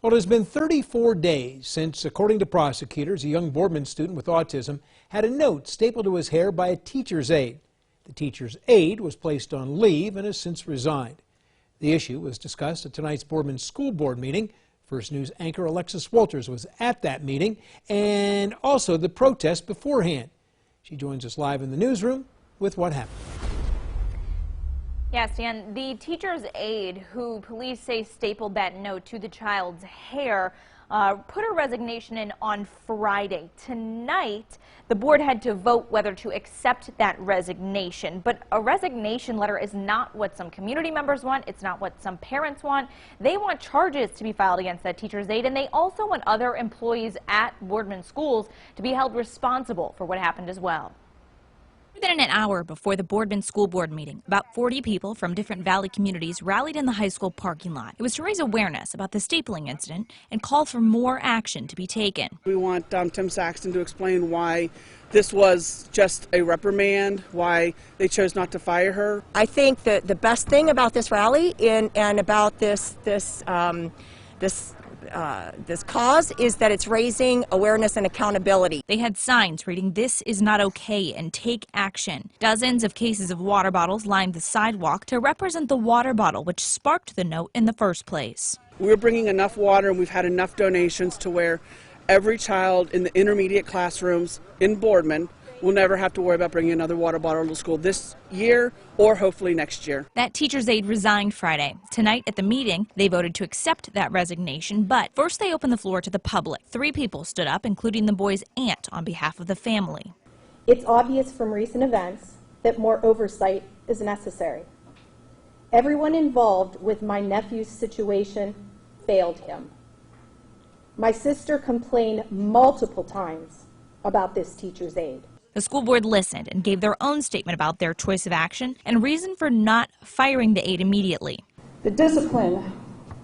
Well, it has been 34 days since, according to prosecutors, a young Boardman student with autism had a note stapled to his hair by a teacher's aide. The teacher's aide was placed on leave and has since resigned. The issue was discussed at tonight's Boardman School Board meeting. First News anchor Alexis Walters was at that meeting and also the protest beforehand. She joins us live in the newsroom with what happened. Yes, Dan, the teacher's aide, who police say stapled that note to the child's hair, put her resignation in on Friday. Tonight, the board had to vote whether to accept that resignation. But a resignation letter is not what some community members want. It's not what some parents want. They want charges to be filed against that teacher's aide, and they also want other employees at Boardman schools to be held responsible for what happened as well. Within an hour before the Boardman School Board meeting, about 40 people from different Valley communities rallied in the high school parking lot. It was to raise awareness about the stapling incident and call for more action to be taken. We want Tim Saxton to explain why this was just a reprimand, why they chose not to fire her. I think that the best thing about this rally and about this cause is that it's raising awareness and accountability. They had signs reading, "This is not okay," and "Take action." Dozens of cases of water bottles lined the sidewalk to represent the water bottle which sparked the note in the first place. We're bringing enough water and we've had enough donations to where every child in the intermediate classrooms in Boardman will never have to worry about bringing another water bottle to school this year or hopefully next year. That teacher's aide resigned Friday. Tonight at the meeting, they voted to accept that resignation, but first they opened the floor to the public. 3 people stood up, including the boy's aunt, on behalf of the family. It's obvious from recent events that more oversight is necessary. Everyone involved with my nephew's situation failed him. My sister complained multiple times about this teacher's aide. The school board listened and gave their own statement about their choice of action and reason for not firing the aide immediately. The discipline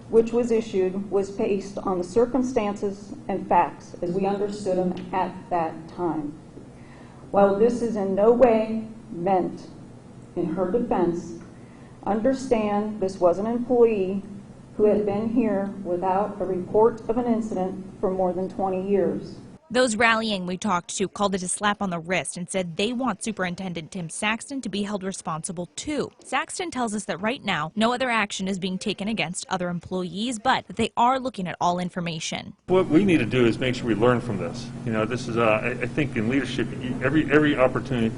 which was issued was based on the circumstances and facts as we understood them at that time. While this is in no way meant in her defense, understand this was an employee who had been here without a report of an incident for more than 20 years. Those rallying we talked to called it a slap on the wrist and said they want Superintendent Tim Saxton to be held responsible too. Saxton tells us that right now no other action is being taken against other employees, but that they are looking at all information. What we need to do is make sure we learn from this. You know, this is I think in leadership, every opportunity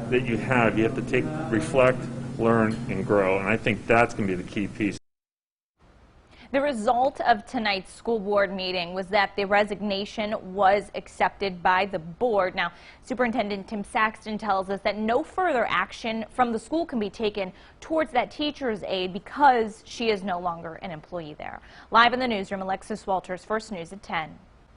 that you have to take, reflect, learn, and grow, and I think that's going to be the key piece. The result of tonight's school board meeting was that the resignation was accepted by the board. Now, Superintendent Tim Saxton tells us that no further action from the school can be taken towards that teacher's aide because she is no longer an employee there. Live in the newsroom, Alexis Walters, First News at 10.